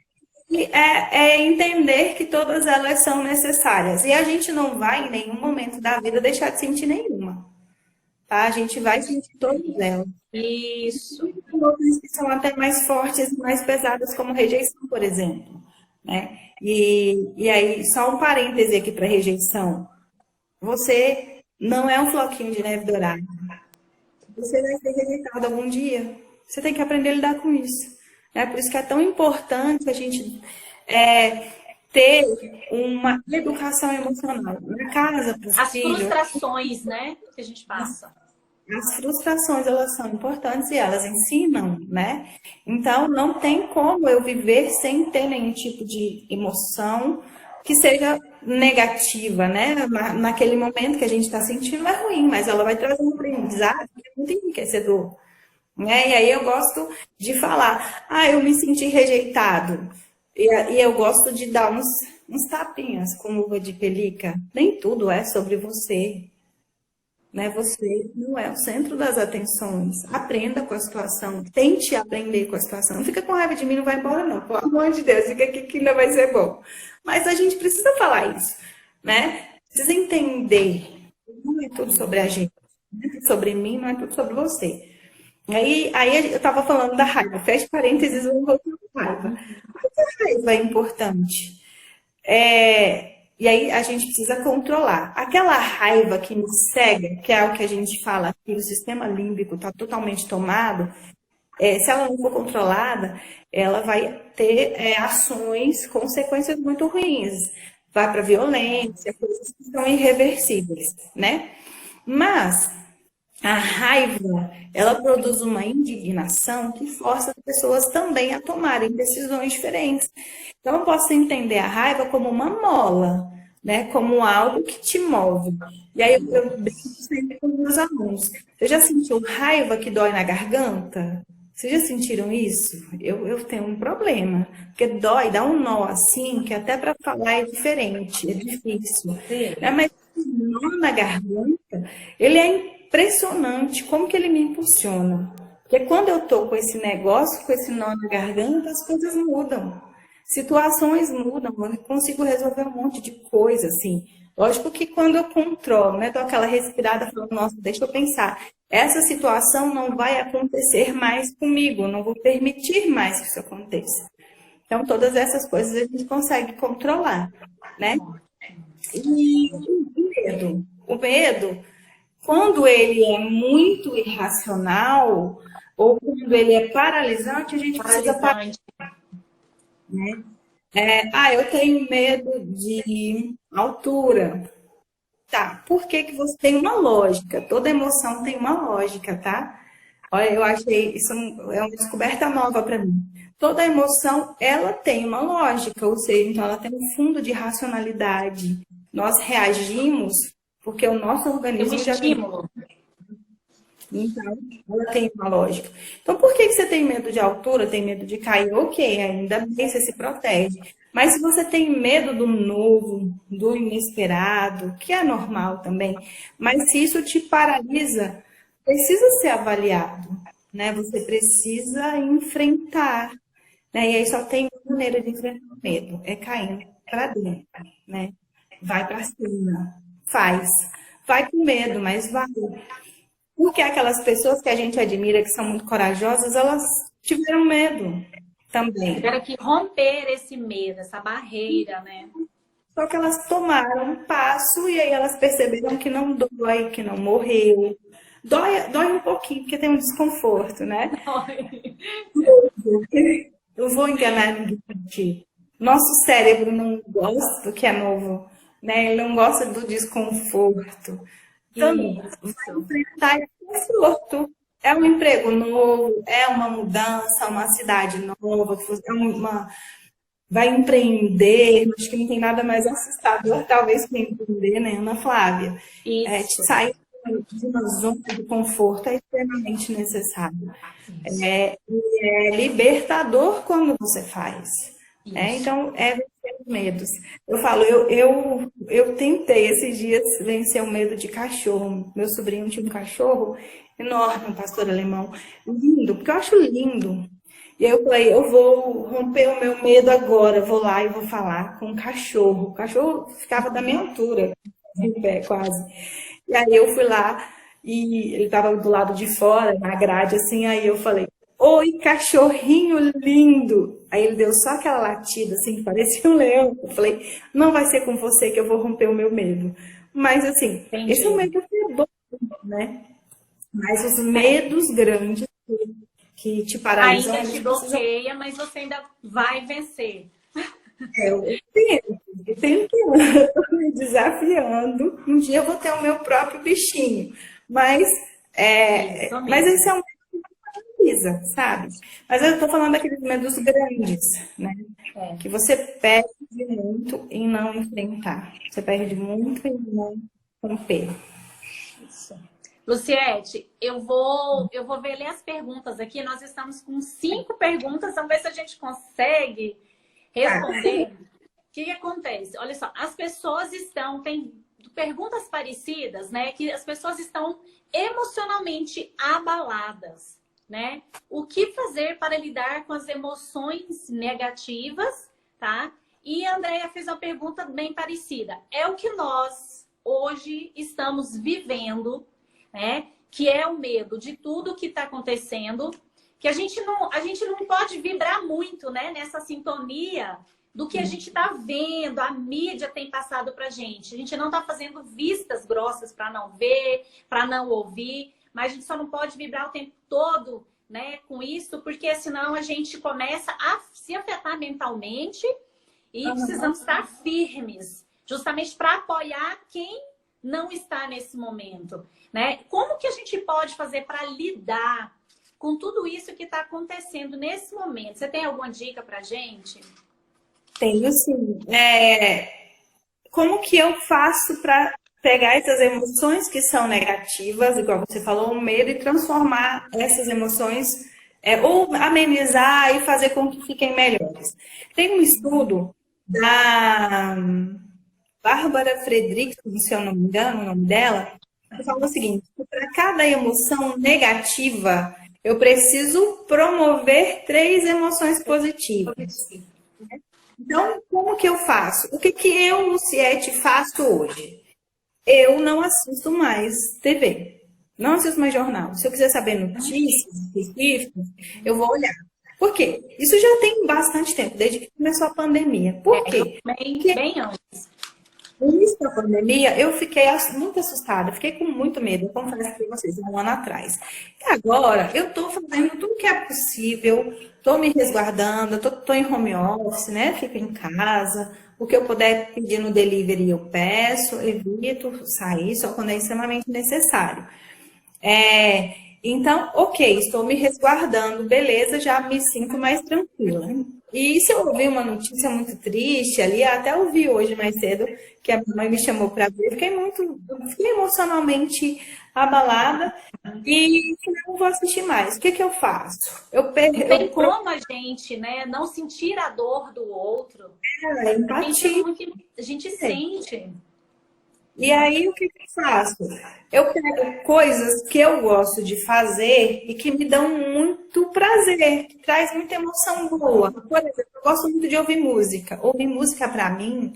e é entender que todas elas são necessárias. E a gente não vai, em nenhum momento da vida, deixar de sentir nenhuma, tá? A gente vai sentir todas elas. Isso. Tem outras que são até mais fortes e mais pesadas, como rejeição, por exemplo, né? E aí, só um parêntese aqui para rejeição. Você não é um floquinho de neve dourada. Você vai ser rejeitado algum dia. Você tem que aprender a lidar com isso. É por isso que é tão importante a gente ter uma educação emocional na casa para os As filhos. frustrações, né, que a gente passa. As frustrações, elas são importantes e elas ensinam, né? Então, não tem como eu viver sem ter nenhum tipo de emoção que seja negativa, né? Naquele momento que a gente está sentindo é ruim, mas ela vai trazer um aprendizado que é muito enriquecedor, né? E aí eu gosto de falar, eu me senti rejeitado. E eu gosto de dar uns tapinhas com luva de pelica. Nem tudo é sobre você, né? Você não é o centro das atenções. Aprenda com a situação, tente aprender com a situação. Não fica com raiva de mim, não vai embora não. Pelo amor de Deus, fica aqui que ainda vai ser bom. Mas a gente precisa falar isso, né? Precisa entender. Não é tudo sobre a gente, não é tudo sobre mim, não é tudo sobre você. Aí eu estava falando da raiva. Feche parênteses, vamos voltar para a raiva. Por que a raiva é importante? E aí a gente precisa controlar. Aquela raiva que nos cega, que é o que a gente fala que o sistema límbico está totalmente tomado, se ela não for controlada, ela vai ter ações, consequências muito ruins. Vai para violência, coisas que são irreversíveis, né? Mas a raiva, ela produz uma indignação que força as pessoas também a tomarem decisões diferentes. Então, eu posso entender a raiva como uma mola, né? Como algo que te move. E aí, eu brinco sempre com meus alunos. Você já sentiu raiva que dói na garganta? Vocês já sentiram isso? Eu tenho um problema, porque dói, dá um nó assim, que até para falar é diferente, é difícil. Né? Mas o nó na garganta, ele é impressionante como que ele me impulsiona. Porque quando eu tô com esse negócio, com esse nó na garganta, as coisas mudam. Situações mudam, eu consigo resolver um monte de coisa, assim. Lógico que quando eu controlo, né, dou aquela respirada, falando, nossa, deixa eu pensar. Essa situação não vai acontecer mais comigo, eu não vou permitir mais que isso aconteça. Então, todas essas coisas a gente consegue controlar, né? E o medo? O medo, quando ele é muito irracional ou quando ele é paralisante, a gente precisa parar, Paralisante. né? Eu tenho medo de altura. Tá, por que que você tem uma lógica? Toda emoção tem uma lógica, tá? Olha, eu achei isso é uma descoberta nova para mim. Toda emoção, ela tem uma lógica, ou seja, então ela tem um fundo de racionalidade. Nós reagimos porque o nosso Tem um organismo já tem. estímulo. Então, ela tem uma lógica. Então, por que que você tem medo de altura, tem medo de cair? Ok, ainda bem, você se protege. Mas se você tem medo do novo, do inesperado, que é normal também, mas se isso te paralisa, precisa ser avaliado, né? Você precisa enfrentar, né? E aí só tem uma maneira de enfrentar o medo, é caindo para dentro, né? Vai para cima, faz. Vai com medo, mas vai. Porque aquelas pessoas que a gente admira, que são muito corajosas, elas tiveram medo também. Tiveram que romper esse medo, essa barreira, né? Só que elas tomaram um passo e aí elas perceberam que não dói, que não morreu. Dói um pouquinho, porque tem um desconforto, né? Eu vou enganar ninguém aqui. Nosso cérebro não gosta do que é novo, né? Ele não gosta do desconforto. Então, vai Isso. enfrentar esse conforto. É um emprego novo, é uma mudança, uma cidade nova, vai empreender. Acho que não tem nada mais assustador, talvez, que empreender, né, Ana Flávia? Isso. Sair de uma zona de conforto é extremamente necessário. E é libertador quando você faz. Isso. Então, é vencer os medos. Eu falo, eu tentei esses dias vencer o medo de cachorro. Meu sobrinho tinha um cachorro enorme, um pastor alemão, lindo, porque eu acho lindo. E aí eu falei, eu vou romper o meu medo agora, vou lá e vou falar com o cachorro. O cachorro ficava da minha altura, em pé quase. E aí eu fui lá e ele estava do lado de fora, na grade, assim, aí eu falei, oi, cachorrinho lindo! Aí ele deu só aquela latida, assim, que parecia um leão. Eu falei, não vai ser com você que eu vou romper o meu medo. Mas, assim, esse é um Entendi. medo que é bom, né? Mas os É. medos grandes que te paralisam, a Ainda te gente precisa. bloqueia, mas você ainda vai vencer. Eu tenho que eu tô me desafiando. Um dia eu vou ter o meu próprio bichinho. Mas, Isso mas esse mesmo. é um precisa, sabe? Mas eu tô falando daqueles medos grandes, né? É. Que você perde muito em não enfrentar. Você perde muito em não romper. Isso. Luciete, eu vou ver ler as perguntas aqui. Nós estamos com 5 perguntas. Vamos ver se a gente consegue Tá. responder. O que acontece? Olha só, as pessoas têm perguntas parecidas, né? Que as pessoas estão emocionalmente abaladas, né? O que fazer para lidar com as emoções negativas, tá? E a Andrea fez uma pergunta bem parecida. É o que nós hoje estamos vivendo, né? Que é o medo de tudo que está acontecendo, que a gente não pode vibrar muito, né? Nessa sintonia do que a gente está vendo, a mídia tem passado para a gente. A gente não está fazendo vistas grossas para não ver, para não ouvir, mas a gente só não pode vibrar o tempo todo, né, com isso, porque senão a gente começa a se afetar mentalmente e precisamos estar firmes, justamente para apoiar quem não está nesse momento, né? Como que a gente pode fazer para lidar com tudo isso que está acontecendo nesse momento? Você tem alguma dica para a gente? Tenho sim. Como que eu faço para pegar essas emoções que são negativas, igual você falou, o medo, e transformar essas emoções, ou amenizar e fazer com que fiquem melhores? Tem um estudo da Bárbara Fredrickson, se eu não me engano, o nome dela, que fala o seguinte: para cada emoção negativa, Eu preciso promover 3 emoções positivas. Então, como que eu faço? O que que eu, Luciete, faço hoje? Eu não assisto mais TV. Não assisto mais jornal. Se eu quiser saber notícias específicas, eu vou olhar. Por quê? Isso já tem bastante tempo, desde que começou a pandemia. Por quê? Bem antes. No início da pandemia, eu fiquei muito assustada, fiquei com muito medo, eu confesso para vocês, um ano atrás. E agora, eu estou fazendo tudo que é possível, estou me resguardando, estou em home office, né? Fico em casa. O que eu puder pedir no delivery, eu peço, evito sair só quando é extremamente necessário. Então, ok, estou me resguardando, beleza, já me sinto mais tranquila. E se eu ouvir uma notícia muito triste ali, até ouvi hoje mais cedo, que a minha mãe me chamou para ver, fiquei emocionalmente abalada e não vou assistir mais. O que que eu faço? Tem como a gente, né, não sentir a dor do outro. Empatia. A gente sente. E aí, o que que eu faço? Eu pego coisas que eu gosto de fazer e que me dão muito prazer, que traz muita emoção boa. Por exemplo, eu gosto muito de ouvir música. Ouvir música, para mim,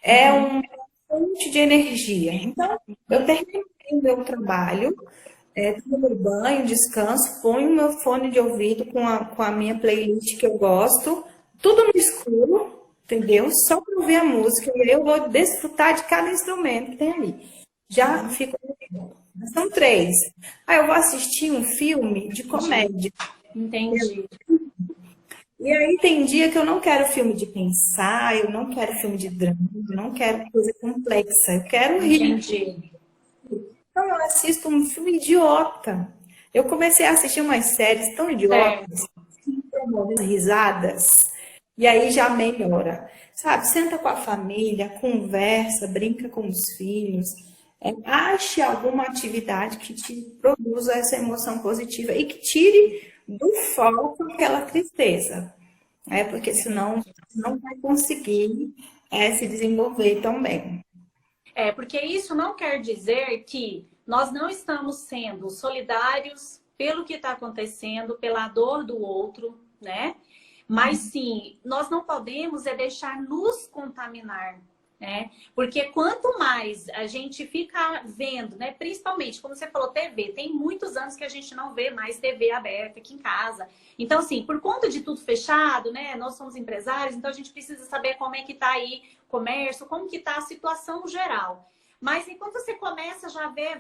é uma fonte de energia. Então, eu termino o meu trabalho, tomo meu banho, descanso, ponho o meu fone de ouvido com a minha playlist que eu gosto, tudo no escuro, entendeu? Só para ouvir a música e eu vou desfrutar de cada instrumento que tem ali. Já fico. São 3. Aí eu vou assistir um filme de comédia. Entendi. E aí tem dia que eu não quero filme de pensar, eu não quero filme de drama, eu não quero coisa complexa, eu quero rir. Entendi. Então eu assisto um filme idiota. Eu comecei a assistir umas séries tão idiotas, que me promovem risadas, e aí já melhora. Sabe, senta com a família, conversa, brinca com os filhos, ache alguma atividade que te produza essa emoção positiva e que tire do foco aquela tristeza. Porque senão não vai conseguir se desenvolver tão bem. Porque isso não quer dizer que nós não estamos sendo solidários pelo que está acontecendo, pela dor do outro, né? Mas sim, nós não podemos deixar nos contaminar, né? Porque quanto mais a gente fica vendo, né? Principalmente, como você falou, TV, tem muitos anos que a gente não vê mais TV aberta aqui em casa. Então, assim, por conta de tudo fechado, né? Nós somos empresários, então a gente precisa saber como é que tá aí o comércio, como que tá a situação geral. Mas enquanto você começa já a ver,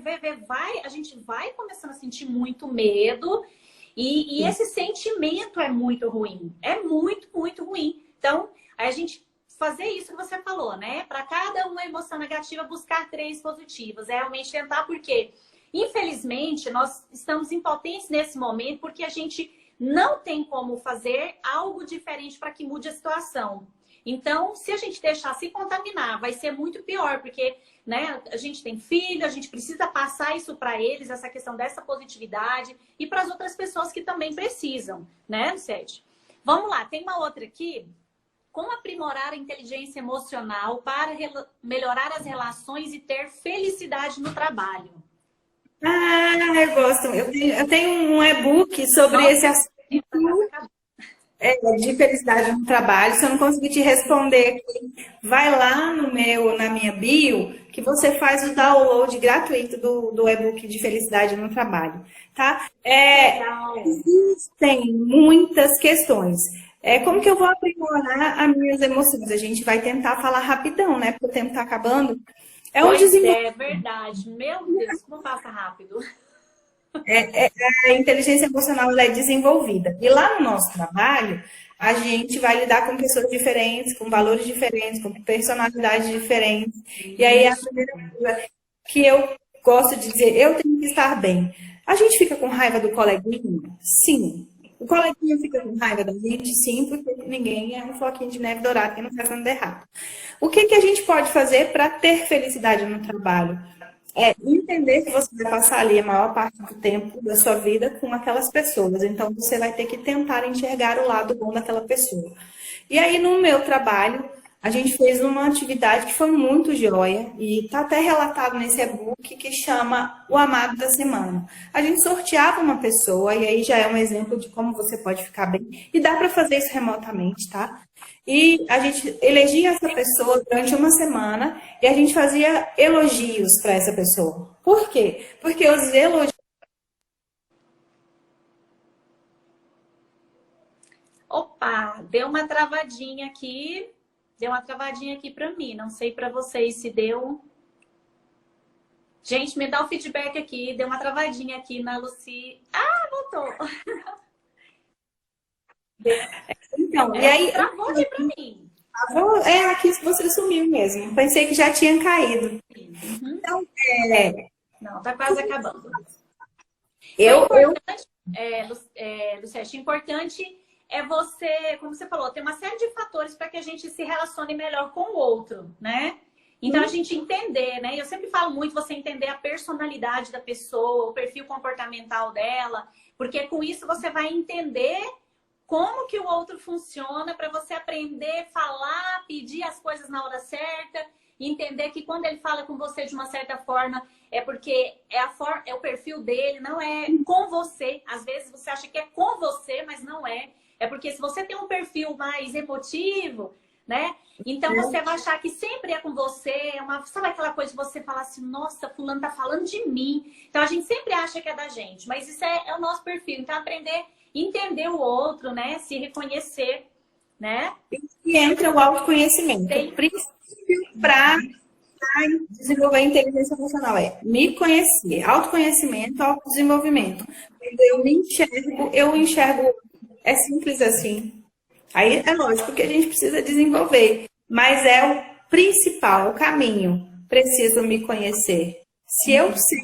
a gente vai começando a sentir muito medo. E esse sentimento é muito ruim. É muito, muito ruim. Então, a gente fazer isso que você falou, né? Para cada uma emoção negativa, buscar 3 positivas. É realmente tentar, porque, infelizmente, nós estamos impotentes nesse momento, porque a gente não tem como fazer algo diferente para que mude a situação. Então, se a gente deixar se contaminar, vai ser muito pior, porque, né, a gente tem filho, a gente precisa passar isso para eles, essa questão dessa positividade, e para as outras pessoas que também precisam, né, Lucete? Vamos lá, tem uma outra aqui. Como aprimorar a inteligência emocional para melhorar as relações e ter felicidade no trabalho? Eu gosto. Eu tenho um e-book sobre esse assunto. De felicidade no trabalho. Se eu não conseguir te responder aqui, vai lá na minha bio, que você faz o download gratuito do e-book de felicidade no trabalho, tá? Existem muitas questões. Como que eu vou aprimorar as minhas emoções? A gente vai tentar falar rapidão, né? Porque o tempo tá acabando. É verdade. Meu Deus, como passa rápido. A inteligência emocional ela é desenvolvida. E lá no nosso trabalho, a gente vai lidar com pessoas diferentes, com valores diferentes, com personalidades diferentes. E aí, a primeira coisa que eu gosto de dizer, eu tenho que estar bem. A gente fica com raiva do coleguinha? Sim. O coleguinha fica com raiva da gente? Sim, porque ninguém é um floquinho de neve dourado que não faz nada errado. O que a gente pode fazer para ter felicidade no trabalho? Entender que você vai passar ali a maior parte do tempo da sua vida com aquelas pessoas. Então, você vai ter que tentar enxergar o lado bom daquela pessoa. E aí, no meu trabalho, a gente fez uma atividade que foi muito joia e está até relatado nesse e-book que chama O Amado da Semana. A gente sorteava uma pessoa e aí já é um exemplo de como você pode ficar bem. E dá para fazer isso remotamente, tá? E a gente elegia essa pessoa durante uma semana e a gente fazia elogios para essa pessoa. Por quê? Porque os elogios. Opa, deu uma travadinha aqui. Deu uma travadinha aqui para mim. Não sei para vocês se deu. Gente, me dá o feedback aqui. Deu uma travadinha aqui na Lucy. Ah, voltou. Então, e aí. Travou aqui para mim. É, aqui você sumiu mesmo. Pensei que já tinha caído. Uhum. Então, Não, tá quase acabando. eu, Lucete, importante é você, como você falou, tem uma série de fatores para que a gente se relacione melhor com o outro, né? Então, a gente entender, né? Eu sempre falo muito você entender a personalidade da pessoa, o perfil comportamental dela, porque com isso você vai entender como que o outro funciona para você aprender, falar, pedir as coisas na hora certa, entender que quando ele fala com você de uma certa forma, é porque é o perfil dele, não é com você. Às vezes você acha que é com você, mas não é. É porque se você tem um perfil mais emotivo, né? Então você vai achar que sempre é com você. Sabe aquela coisa de você falar assim, nossa, fulano tá falando de mim. Então a gente sempre acha que é da gente, mas isso é o nosso perfil. Então aprender, entender o outro, né? Se reconhecer, né? E entra o autoconhecimento. Tem... O princípio para desenvolver a inteligência emocional é me conhecer. Autoconhecimento, autodesenvolvimento. Quando eu enxergo o outro. É simples assim. Aí é lógico que a gente precisa desenvolver, mas é o principal, o caminho. Preciso me conhecer. Se eu sei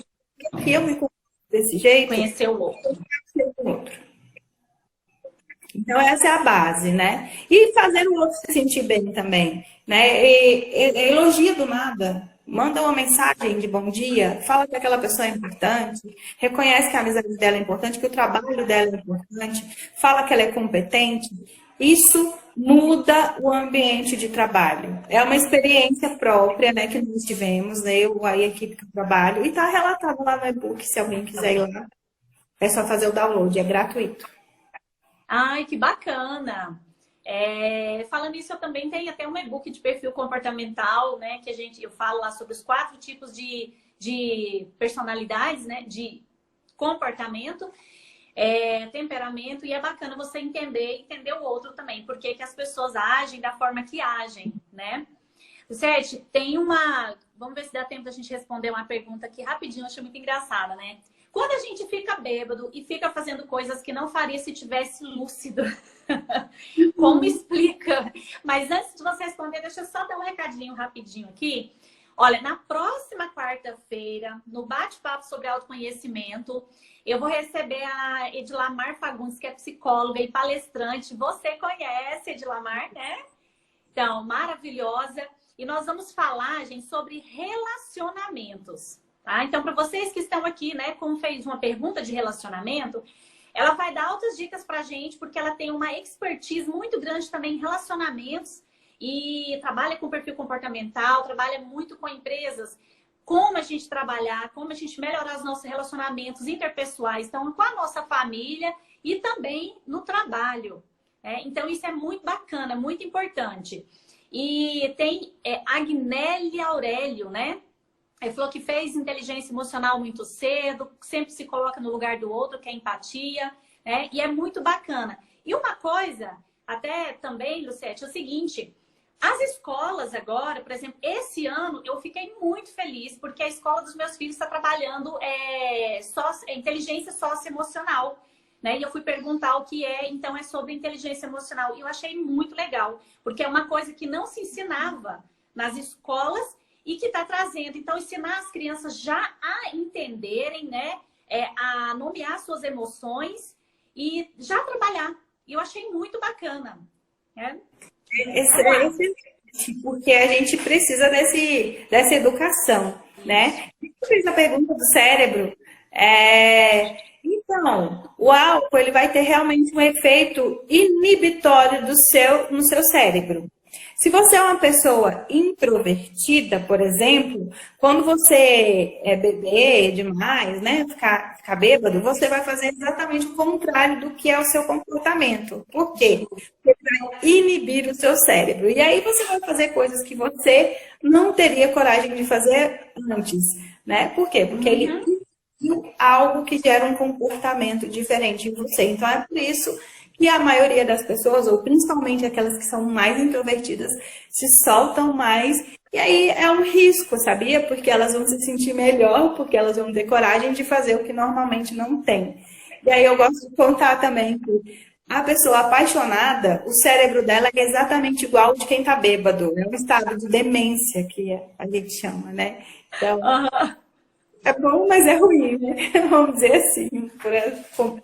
que eu me conheço desse jeito, conhecer o outro. Eu conhecer o outro. Então essa é a base, né? E fazer o outro se sentir bem também, né? Elogia do nada. Manda uma mensagem de bom dia, fala que aquela pessoa é importante, reconhece que a amizade dela é importante, que o trabalho dela é importante, fala que ela é competente. Isso muda o ambiente de trabalho. É uma experiência própria, né, que nós tivemos, né, eu e a equipe que eu trabalho, e está relatado lá no e-book, se alguém quiser ir lá. É só fazer o download, é gratuito. Ai, que bacana! Falando isso, eu também tenho até um e-book de perfil comportamental, né? Que eu falo lá sobre os 4 tipos de personalidades, né? De comportamento, temperamento, e é bacana você entender o outro também, porque que as pessoas agem da forma que agem, né? Lucete, tem uma... Vamos ver se dá tempo da gente responder uma pergunta aqui rapidinho, eu achei muito engraçada, né? Quando a gente fica bêbado e fica fazendo coisas que não faria se tivesse lúcido, como explica? Mas antes de você responder, deixa eu só dar um recadinho rapidinho aqui. Olha, na próxima quarta-feira, no bate-papo sobre autoconhecimento, eu vou receber a Edilamar Fagundes, que é psicóloga e palestrante. Você conhece Edilamar, né? Então, maravilhosa. E nós vamos falar, gente, sobre relacionamentos. Tá? Então, para vocês que estão aqui, né, como fez uma pergunta de relacionamento, ela vai dar outras dicas para a gente, porque ela tem uma expertise muito grande também em relacionamentos e trabalha com perfil comportamental, trabalha muito com empresas, como a gente trabalhar, como a gente melhorar os nossos relacionamentos interpessoais, então, com a nossa família e também no trabalho. Então, isso é muito bacana, muito importante. E tem Agnélia Aurélio, né? Ele falou que fez inteligência emocional muito cedo, sempre se coloca no lugar do outro, que é empatia, né? E é muito bacana. E uma coisa, até também, Lucete, é o seguinte, as escolas agora, por exemplo, esse ano eu fiquei muito feliz, porque a escola dos meus filhos está trabalhando inteligência socioemocional, né? E eu fui perguntar o que é, então é sobre inteligência emocional. E eu achei muito legal, porque é uma coisa que não se ensinava nas escolas, e que está trazendo, então, ensinar as crianças já a entenderem, né? A nomear suas emoções e já trabalhar. E eu achei muito bacana. Né? Excelente, porque a gente precisa dessa educação, né? Eu fiz a pergunta do cérebro. Então, o álcool ele vai ter realmente um efeito inibitório no seu cérebro. Se você é uma pessoa introvertida, por exemplo, quando você é beber demais, né, ficar bêbado, você vai fazer exatamente o contrário do que é o seu comportamento. Por quê? Você vai inibir o seu cérebro. E aí você vai fazer coisas que você não teria coragem de fazer antes, né? Por quê? Porque ele algo que gera um comportamento diferente em você. Então é por isso que a maioria das pessoas, ou principalmente aquelas que são mais introvertidas, se soltam mais. E aí é um risco, sabia? Porque elas vão se sentir melhor, porque elas vão ter coragem de fazer o que normalmente não tem. E aí eu gosto de contar também que a pessoa apaixonada, o cérebro dela é exatamente igual ao de quem está bêbado. É um estado de demência que a gente chama, né? Então, é bom, mas é ruim, né? Vamos dizer assim,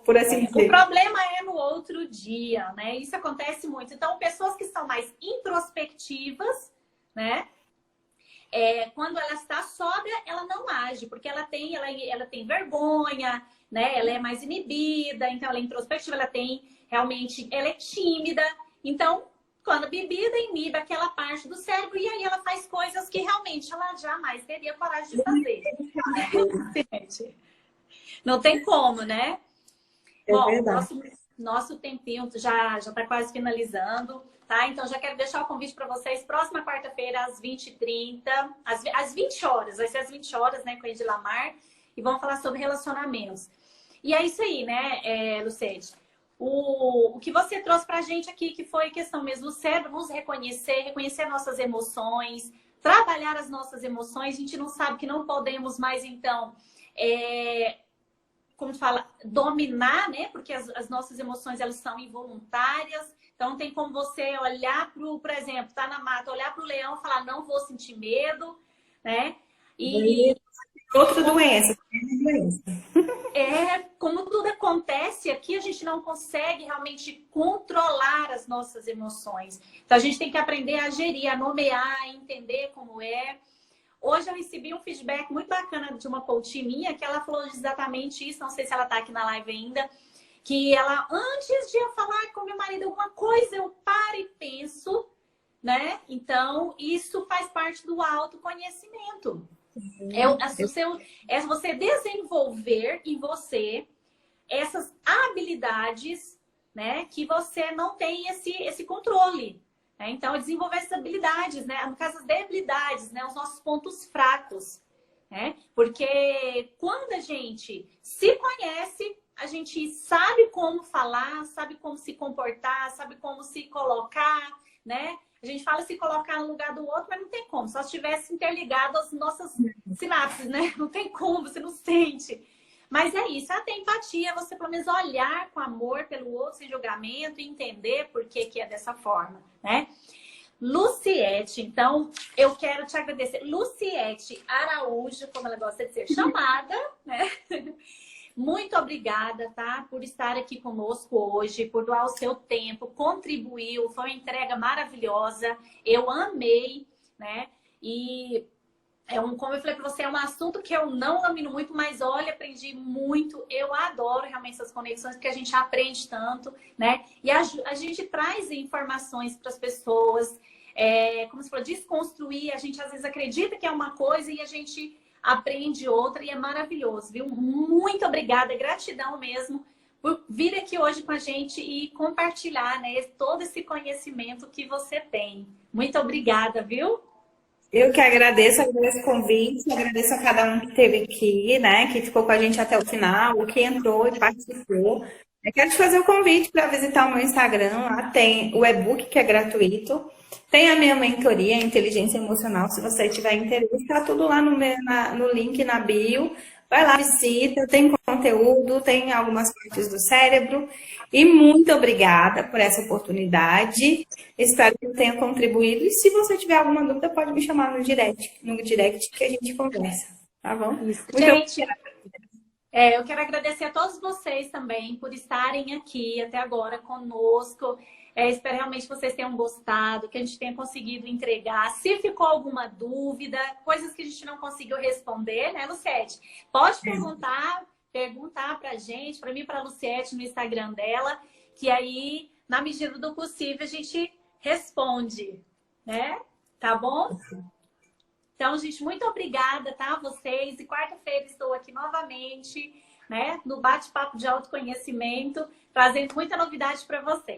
por assim O dizer. problema é no outro dia, né? Isso acontece muito. Então, pessoas que são mais introspectivas, né? Quando ela está sóbria, ela não age, porque ela tem vergonha, né? Ela é mais inibida, então ela é introspectiva, ela é tímida. Então, quando a bebida inibe aquela parte do cérebro, e aí ela faz coisas que realmente ela jamais teria coragem de fazer. Gente, não tem como, né? É Bom, verdade. nosso tempinho já está quase finalizando, tá? Então, já quero deixar o convite para vocês. Próxima quarta-feira, às 20h30, às 20 horas. Vai ser às 20 horas, né, com a Edilamar. E vamos falar sobre relacionamentos. E é isso aí, né, Lucete? O que você trouxe pra gente aqui, que foi questão mesmo do cérebro, nos reconhecer nossas emoções, trabalhar as nossas emoções. A gente não sabe que não podemos mais, então, como fala, dominar, né? Porque as nossas emoções, elas são involuntárias. Então, tem como você olhar por exemplo, tá na mata, olhar pro leão e falar, não vou sentir medo, né? E Outra doença. como tudo acontece aqui, a gente não consegue realmente controlar as nossas emoções. Então, a gente tem que aprender a gerir, a nomear, a entender como é. Hoje eu recebi um feedback muito bacana de uma coach minha, que ela falou exatamente isso, não sei se ela está aqui na live ainda, que ela, antes de eu falar com meu marido alguma coisa, eu paro e penso, né? Então, isso faz parte do autoconhecimento. É você desenvolver em você essas habilidades, né? Que você não tem esse controle. Né? Então, desenvolver essas habilidades, né? No caso, as debilidades, né? Os nossos pontos fracos. Né? Porque quando a gente se conhece, a gente sabe como falar, sabe como se comportar, sabe como se colocar, né? A gente fala se colocar no lugar do outro, mas não tem como. Só se estivesse interligado às nossas sinapses, né? Não tem como, você não sente. Mas é isso, até empatia, você pelo menos olhar com amor pelo outro, sem julgamento, e entender por que é dessa forma, né? Luciete, então, eu quero te agradecer. Luciete Araújo, como ela gosta de ser chamada, né? Muito obrigada, tá? Por estar aqui conosco hoje, por doar o seu tempo, contribuiu, foi uma entrega maravilhosa. Eu amei, né? E como eu falei para você, é um assunto que eu não domino muito, mas olha, aprendi muito. Eu adoro realmente essas conexões, porque a gente aprende tanto, né? E a gente traz informações para as pessoas, como você falou, desconstruir. A gente às vezes acredita que é uma coisa e a gente aprende outra, e é maravilhoso, viu? Muito obrigada, gratidão mesmo por vir aqui hoje com a gente e compartilhar, né, todo esse conhecimento que você tem. Muito obrigada, viu? Eu que agradeço o convite, agradeço a cada um que esteve aqui, né, que ficou com a gente até o final, que entrou e participou. Eu quero te fazer o convite para visitar o meu Instagram, lá tem o e-book que é gratuito, tem a minha mentoria, Inteligência Emocional, se você tiver interesse, está tudo lá no link na bio. Vai lá, visita, tem conteúdo, tem algumas partes do cérebro. E muito obrigada por essa oportunidade. Espero que eu tenha contribuído. E se você tiver alguma dúvida, pode me chamar no direct que a gente conversa. Tá bom? Isso. Gente, eu quero agradecer a todos vocês também por estarem aqui até agora conosco. Espero realmente que vocês tenham gostado, que a gente tenha conseguido entregar. Se ficou alguma dúvida, coisas que a gente não conseguiu responder, né, Luciete? Pode perguntar pra gente, pra mim e pra Luciete no Instagram dela, que aí, na medida do possível, a gente responde. né? Tá bom? Então, gente, muito obrigada, tá? A vocês. E quarta-feira estou aqui novamente, né? No bate-papo de autoconhecimento, trazendo muita novidade para vocês.